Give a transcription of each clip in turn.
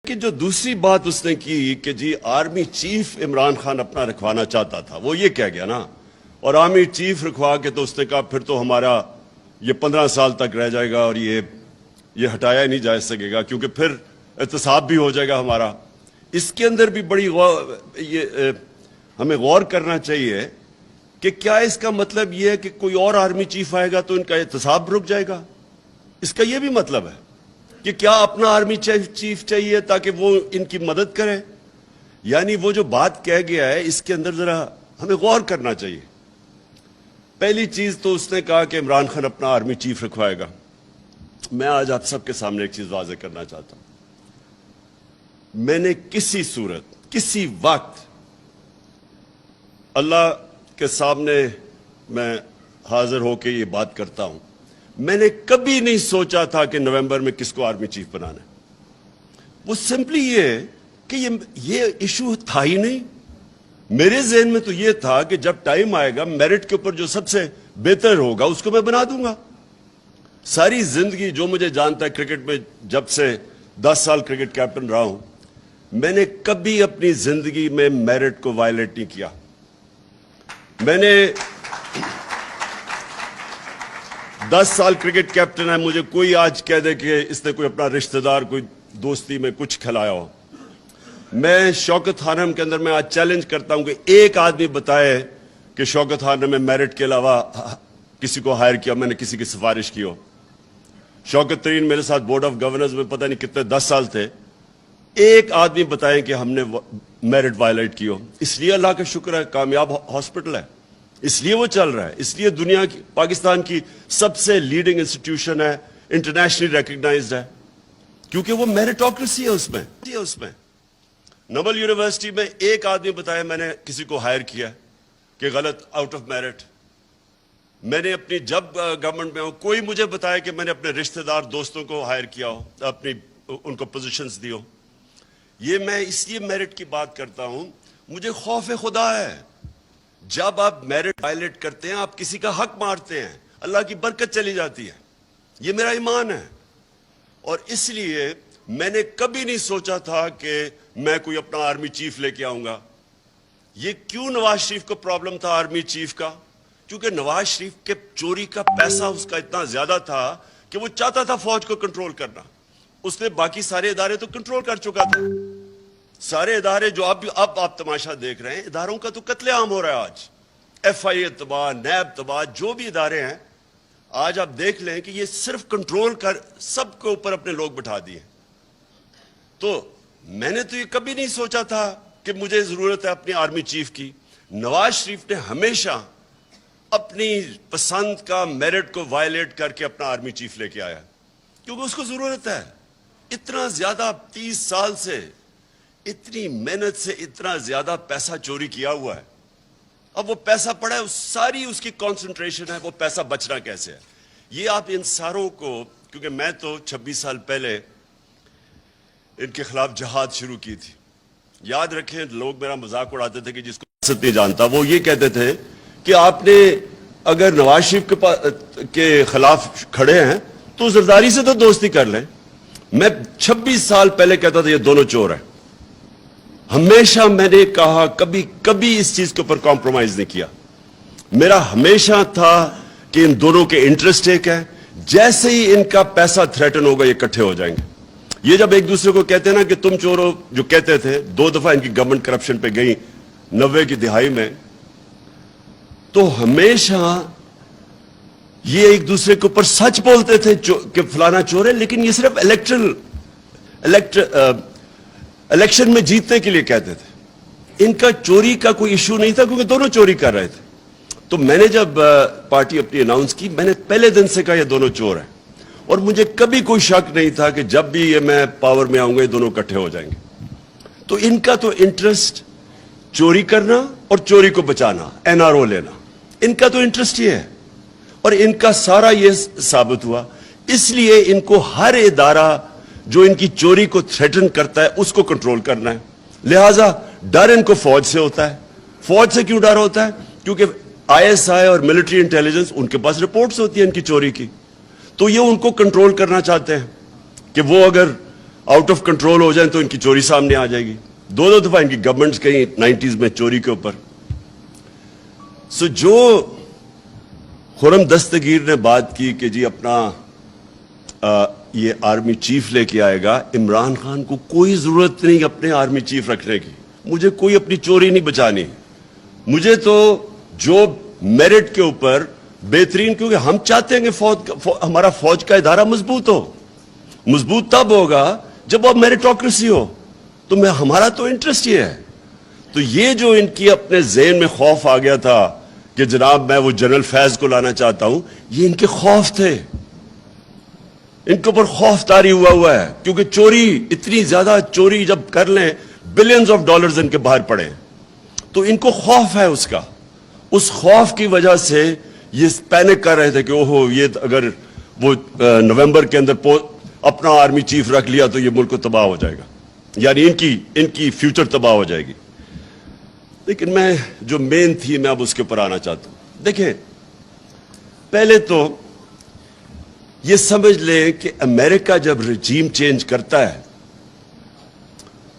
کہ جو دوسری بات اس نے کی کہ جی آرمی چیف عمران خان اپنا رکھوانا چاہتا تھا، وہ یہ کہہ گیا نا، اور آرمی چیف رکھوا کے تو اس نے کہا پھر تو ہمارا یہ 15 سال تک رہ جائے گا اور یہ ہٹایا ہی نہیں جا سکے گا کیونکہ پھر احتساب بھی ہو جائے گا ہمارا۔ اس کے اندر بھی بڑی ہمیں غور کرنا چاہیے کہ کیا اس کا مطلب یہ ہے کہ کوئی اور آرمی چیف آئے گا تو ان کا احتساب رک جائے گا؟ اس کا یہ بھی مطلب ہے کہ کیا اپنا آرمی چیف چاہیے تاکہ وہ ان کی مدد کرے؟ یعنی وہ جو بات کہہ گیا ہے اس کے اندر ذرا ہمیں غور کرنا چاہیے۔ پہلی چیز تو اس نے کہا کہ عمران خان اپنا آرمی چیف رکھوائے گا۔ میں آج آپ سب کے سامنے ایک چیز واضح کرنا چاہتا ہوں، میں نے کسی صورت کسی وقت اللہ کے سامنے میں حاضر ہو کے یہ بات کرتا ہوں، میں نے کبھی نہیں سوچا تھا کہ نومبر میں کس کو آرمی چیف بنانا ہے۔ وہ سمپلی یہ ہے کہ یہ ایشو تھا ہی نہیں۔ میرے ذہن میں تو یہ تھا کہ جب ٹائم آئے گا میرٹ کے اوپر جو سب سے بہتر ہوگا اس کو میں بنا دوں گا۔ ساری زندگی جو مجھے جانتا ہے کرکٹ میں، جب سے 10 سال کرکٹ کیپٹن رہا ہوں، میں نے کبھی اپنی زندگی میں میرٹ کو وائلیٹ نہیں کیا۔ میں نے 10 سال کرکٹ کیپٹن ہے، مجھے کوئی آج کہہ دے کہ اس نے کوئی اپنا رشتہ دار کوئی دوستی میں کچھ کھلایا ہو، میں شوکت خانم کے اندر میں آج چیلنج کرتا ہوں کہ ایک آدمی بتائے کہ شوکت خانم میں میرٹ کے علاوہ کسی کو ہائر کیا، میں نے کسی کی سفارش کی ہو۔ شوکت ترین میرے ساتھ بورڈ آف گورننس میں پتہ نہیں کتنے 10 سال تھے، ایک آدمی بتائیں کہ ہم نے میرٹ وائلیٹ کی ہو۔ اس لیے اللہ کا شکر ہے کامیاب ہاسپٹل ہے، اس لیے وہ چل رہا ہے، اس لیے دنیا کی پاکستان کی سب سے لیڈنگ انسٹیٹیوشن ہے، انٹرنیشنلی ریکگنائزڈ ہے، کیونکہ وہ میریٹوکریسی ہے اس میں۔ نوبل یونیورسٹی میں ایک آدمی بتایا میں نے کسی کو ہائر کیا کہ غلط، آؤٹ آف میرٹ۔ میں نے اپنی جب گورنمنٹ میں ہوں کوئی مجھے بتایا کہ میں نے اپنے رشتہ دار دوستوں کو ہائر کیا ہو، ان کو پوزیشنز دی ہو۔ یہ میں اس لیے میرٹ کی بات کرتا ہوں، مجھے خوف خدا ہے۔ جب آپ میرٹ وائلیٹ کرتے ہیں آپ کسی کا حق مارتے ہیں، اللہ کی برکت چلی جاتی ہے، یہ میرا ایمان ہے۔ اور اس لیے میں نے کبھی نہیں سوچا تھا کہ میں کوئی اپنا آرمی چیف لے کے آؤں گا۔ یہ کیوں نواز شریف کو پرابلم تھا آرمی چیف کا؟ کیونکہ نواز شریف کے چوری کا پیسہ اس کا اتنا زیادہ تھا کہ وہ چاہتا تھا فوج کو کنٹرول کرنا۔ اس نے باقی سارے ادارے تو کنٹرول کر چکا تھا، سارے ادارے جو اب آپ تماشا دیکھ رہے ہیں، اداروں کا تو قتل عام ہو رہا ہے آج۔ ایف آئی اے تباہ، نیب تباہ، جو بھی ادارے ہیں آج آپ دیکھ لیں کہ یہ صرف کنٹرول کر سب کے اوپر اپنے لوگ بٹھا دیے۔ تو میں نے تو یہ کبھی نہیں سوچا تھا کہ مجھے ضرورت ہے اپنی آرمی چیف کی۔ نواز شریف نے ہمیشہ اپنی پسند کا میرٹ کو وائلیٹ کر کے اپنا آرمی چیف لے کے آیا کیونکہ اس کو ضرورت ہے۔ اتنا زیادہ 30 سال سے اتنی محنت سے اتنا زیادہ پیسہ چوری کیا ہوا ہے، اب وہ پیسہ پڑا ہے، ساری اس کی کانسنٹریشن ہے وہ پیسہ بچنا کیسے ہے۔ یہ آپ ان ساروں کو، کیونکہ میں تو 26 سال پہلے ان کے خلاف جہاد شروع کی تھی۔ یاد رکھیں لوگ میرا مذاق اڑاتے تھے کہ جس کو سیاست نہیں جانتا، وہ یہ کہتے تھے کہ آپ نے اگر نواز شریف کے خلاف کھڑے ہیں تو زرداری سے تو دوستی کر لیں۔ میں 26 سال پہلے کہتا تھا یہ دونوں چور ہیں، ہمیشہ میں نے کہا کبھی اس چیز کے اوپر کمپرومائز نہیں کیا۔ میرا ہمیشہ تھا کہ ان دونوں کے انٹرسٹ ایک ہے، جیسے ہی ان کا پیسہ تھریٹن ہوگا یہ اکٹھے ہو جائیں گے۔ یہ جب ایک دوسرے کو کہتے ہیں نا کہ تم چور ہو، جو کہتے تھے، 2 دفعہ ان کی گورنمنٹ کرپشن پہ گئی 90 کی دہائی میں، تو ہمیشہ یہ ایک دوسرے کے اوپر سچ بولتے تھے کہ فلانا چور ہے، لیکن یہ صرف الیکشن میں جیتنے کے لیے کہتے تھے۔ ان کا چوری کا کوئی ایشو نہیں تھا کیونکہ دونوں چوری کر رہے تھے۔ تو میں نے جب پارٹی اپنی اناؤنس کی، میں نے پہلے دن سے کہا یہ دونوں چور ہیں، اور مجھے کبھی کوئی شک نہیں تھا کہ جب بھی یہ میں پاور میں آؤں گا یہ دونوں اکٹھے ہو جائیں گے۔ تو ان کا تو انٹرسٹ چوری کرنا اور چوری کو بچانا، این آر او لینا، ان کا تو انٹرسٹ یہ ہے، اور ان کا سارا یہ ثابت ہوا۔ اس لیے ان کو ہر ادارہ جو ان کی چوری کو تھریٹن کرتا ہے اس کو کنٹرول کرنا ہے، لہٰذا ڈر ان کو فوج سے ہوتا ہے۔ فوج سے کیوں ڈر ہوتا ہے؟ کیونکہ آئی ایس آئی اور ملٹری انٹیلیجنس ان کے پاس رپورٹس ہوتی ہیں ان کی چوری کی، تو یہ ان کو کنٹرول کرنا چاہتے ہیں کہ وہ اگر आउट ऑफ कंट्रोल हो जाए तो इनकी चोरी सामने आ जाएगी। दो दफा इनकी गवर्नमेंट्स कहीं 90s में चोरी के ऊपर। सो जो खुर्रम दस्तगीर ने बात की कि जी अपना ये आर्मी चीफ लेके आएगा, इमरान खान को कोई जरूरत नहीं अपने आर्मी चीफ रखने की। मुझे कोई अपनी चोरी नहीं बचानी, मुझे तो जो मेरिट के ऊपर बेहतरीन, क्योंकि हम चाहते हैं कि हमारा फौज का इदारा मजबूत हो। मजबूत तब होगा जब अब मेरिटोक्रेसी हो, तो हमारा तो इंटरेस्ट ये है। तो ये जो इनकी अपने ज़हन में खौफ आ गया था कि जनाब मैं वो जनरल फैज को लाना चाहता हूं, ये इनके खौफ थे, इनके ऊपर खौफ तारी हुआ है। क्योंकि चोरी, इतनी ज्यादा चोरी जब कर लें, बिलियंस ऑफ डॉलर्स इनके बाहर पड़े, तो इनको खौफ है उसका। उस खौफ की वजह से ये पैनिक कर रहे थे कि ओहो ये अगर वो नवंबर के अंदर अपना आर्मी चीफ रख लिया तो ये मुल्क को तबाह हो जाएगा, यानी इनकी फ्यूचर तबाह हो जाएगी। लेकिन मैं जो मेन थी मैं अब उसके ऊपर आना चाहता हूं। देखिए, पहले तो ये समझ लें कि अमेरिका जब रजीम चेंज करता है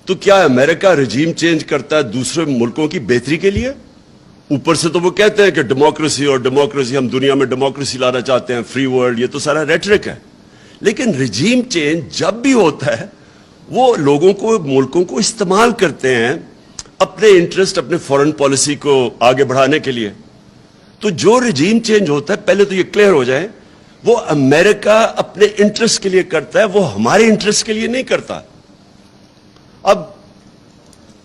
तो क्या अमेरिका रजीम चेंज करता है दूसरे मुल्कों की बेहतरी के लिए? ऊपर से तो वो कहते हैं कि डेमोक्रेसी और डेमोक्रेसी, हम दुनिया में डेमोक्रेसी लाना चाहते हैं, फ्री वर्ल्ड, ये तो सारा रेटरिक है। लेकिन रजीम चेंज जब भी होता है वो लोगों को, मुल्कों को इस्तेमाल करते हैं अपने इंटरेस्ट, अपने फॉरेन पॉलिसी को आगे बढ़ाने के लिए। तो जो रजीम चेंज होता है, पहले तो ये क्लियर हो जाए, वो अमेरिका अपने इंटरेस्ट के लिए करता है, वो हमारे इंटरेस्ट के लिए नहीं करता। अब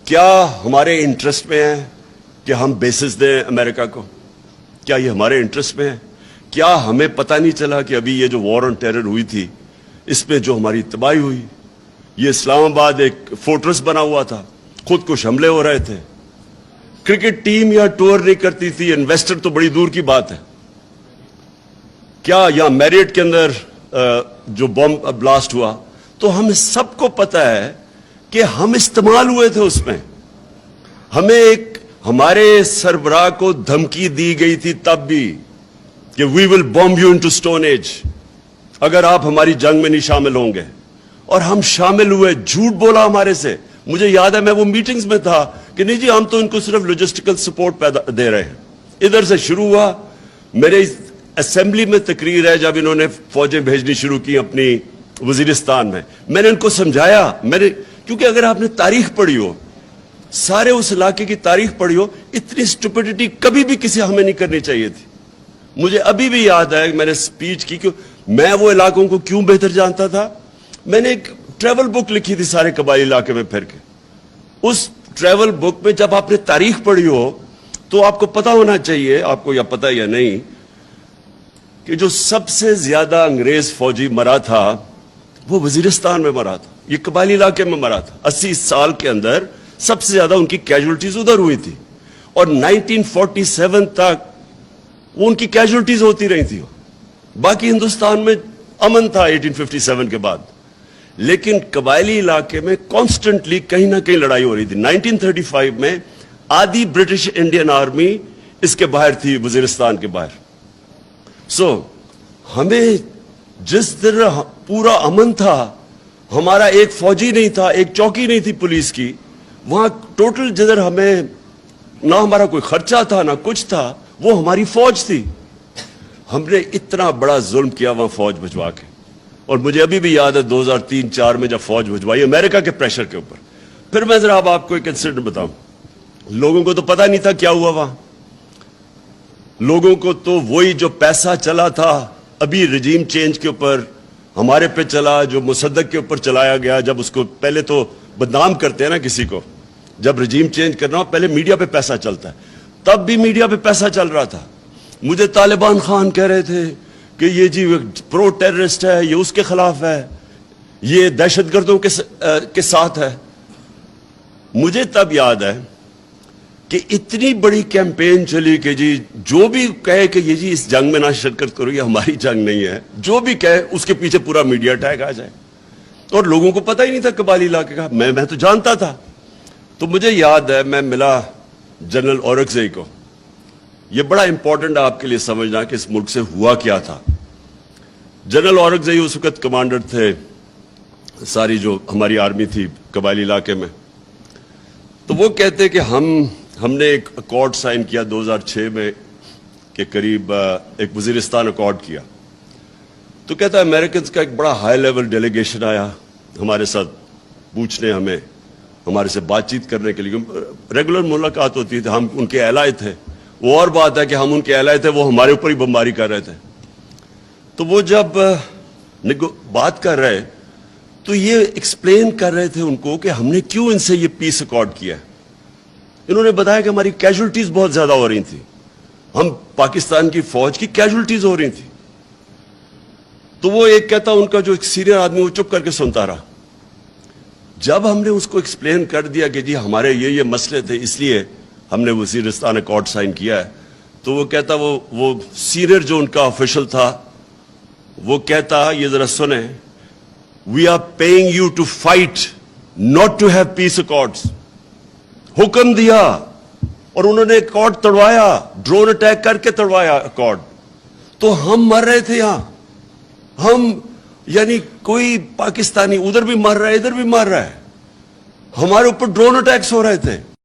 क्या हमारे इंटरेस्ट में है कि हम बेसिस दें अमेरिका को? क्या ये हमारे इंटरेस्ट में है? क्या हमें पता नहीं चला कि अभी ये जो वॉर ऑन टेरर हुई थी, इसमें जो हमारी तबाही हुई, ये इस्लामाबाद एक फोर्ट्रेस बना हुआ था, खुद कुछ हमले हो रहे थे, क्रिकेट टीम या टूर नहीं करती थी, इन्वेस्टर तो बड़ी दूर की बात है। क्या यहां मैरियट के अंदर जो बॉम्ब ब्लास्ट हुआ, तो हम सबको पता है कि हम इस्तेमाल हुए थे उसमें। हमें हमारे सरबराह को धमकी दी गई थी तब भी कि we will bomb you into stone age, अगर आप हमारी जंग में नहीं शामिल होंगे। और हम शामिल हुए, झूठ बोला हमारे से। मुझे याद है मैं वो मीटिंग्स में था कि नहीं जी हम तो इनको सिर्फ लॉजिस्टिकल सपोर्ट दे रहे हैं। इधर से शुरू हुआ, मेरे असेंबली में तकरीर है जब इन्होंने फौजें भेजनी शुरू की अपनी वजीरिस्तान में, मैंने इनको समझाया, क्योंकि अगर आपने तारीख पढ़ी हो, सारे उस इलाके की तारीख पढ़ी हो, इतनी स्टुपिडिटी कभी भी किसी हमें नहीं करनी चाहिए थी। मुझे अभी भी याद है मैंने स्पीच की, क्यों मैं वो इलाकों को क्यों बेहतर जानता था। मैंने एक ट्रेवल बुक लिखी थी सारे कबाइली इलाके में फिर के। उस ट्रेवल बुक में जब आपने तारीख पढ़ी हो तो आपको पता होना चाहिए, आपको या पता या नहीं, कि जो सबसे ज्यादा अंग्रेज फौजी मरा था वो वजीरिस्तान में मरा था, ये कबाइली इलाके में मरा था। 80 साल के अंदर सबसे ज्यादा उनकी कैजुअलिटीज उधर हुई थी, और 1947 तक वो उनकी कैजुअलिटीज होती रही थी। बाकी हिंदुस्तान में अमन था 1857 के बाद, लेकिन कबायली इलाके में कॉन्स्टेंटली कहीं ना कहीं लड़ाई हो रही थी। 1935 में आधी ब्रिटिश इंडियन आर्मी इसके बाहर थी, वजीरिस्तान के बाहर। हमें जिस तरह पूरा अमन था, हमारा एक फौजी नहीं था, एक चौकी नहीं थी पुलिस की, वहां टोटल जिधर हमें ना हमारा कोई खर्चा था ना कुछ था, वो हमारी फौज थी। हमने इतना बड़ा जुल्म किया वहां फौज भिजवा के। और मुझे अभी भी याद है 2003-4 में जब फौज भिजवाई अमेरिका के प्रेशर के ऊपर। फिर मैं जरा अब आपको एक इंसिडेंट बताऊं, लोगों को तो पता नहीं था क्या हुआ वहां। लोगों को तो वही जो पैसा चला था अभी रजीम चेंज के ऊपर हमारे पे चला, जो मुसद्दक के ऊपर चलाया गया, जब उसको पहले तो बदनाम करते हैं ना किसी को, जब रजीम चेंज करना हो पहले मीडिया पे पैसा चलता है, तब भी मीडिया पे पैसा चल रहा था। मुझे तालिबान खान कह रहे थे कि ये जी प्रो टेररिस्ट है, ये उसके खिलाफ है, ये दहशतगर्दों के साथ है। मुझे तब याद है कि इतनी बड़ी कैंपेन चली कि जी जो भी कहे कि ये जी इस जंग में ना शिरकत करो, ये हमारी जंग नहीं है, जो भी कहे उसके पीछे पूरा मीडिया टैग आ जाए। और लोगों को पता ही नहीं था कबायली इलाके का, मैं तो जानता था। तो मुझे याद है मैं मिला जनरल औरकजई को। यह बड़ा इंपॉर्टेंट है आपके लिए समझना कि इस मुल्क से हुआ क्या था। जनरल औरकजई उस वक्त कमांडर थे सारी जो हमारी आर्मी थी कबायली इलाके में, तो वो कहते कि हमने एक अकॉर्ड साइन किया 2006 में के करीब, एक वजीरिस्तान अकॉर्ड किया। तो कहता है अमेरिकन का एक बड़ा हाई लेवल डेलीगेशन आया हमारे साथ पूछने, हमें हमारे से बातचीत करने के लिए। रेगुलर मुलाकात होती थी, हम उनके एलाय थे। वो और बात है कि हम उनके एलाय थे, वो हमारे ऊपर ही बमबारी कर रहे थे। तो वो जब बात कर रहे तो ये एक्सप्लेन कर रहे थे उनको कि हमने क्यों इनसे ये पीस अकॉर्ड किया है। इन्होंने बताया कि हमारी कैजुअल्टीज बहुत ज्यादा हो रही थी, हम पाकिस्तान की फौज की कैजुअल्टीज हो रही थी। तो वो एक कहता, उनका जो एक सीनियर आदमी, वो चुप करके सुनता रहा। जब हमने उसको एक्सप्लेन कर दिया कि जी हमारे ये मसले थे, इसलिए हमने वजीरिस्तान अकॉर्ड साइन किया है, तो वो कहता, वो सीनियर जो उनका ऑफिशियल था, वो कहता, ये जरा सुने, we are paying you to fight, not to have peace accords. हुक्म दिया और उन्होंने अकॉर्ड तोड़वाया, ड्रोन अटैक करके तोड़वाया अकॉर्ड। तो हम मर रहे थे यहां, हम यानी कोई पाकिस्तानी उधर भी मर रहा है, इधर भी मर रहा है, हमारे ऊपर ड्रोन अटैक्स हो रहे थे।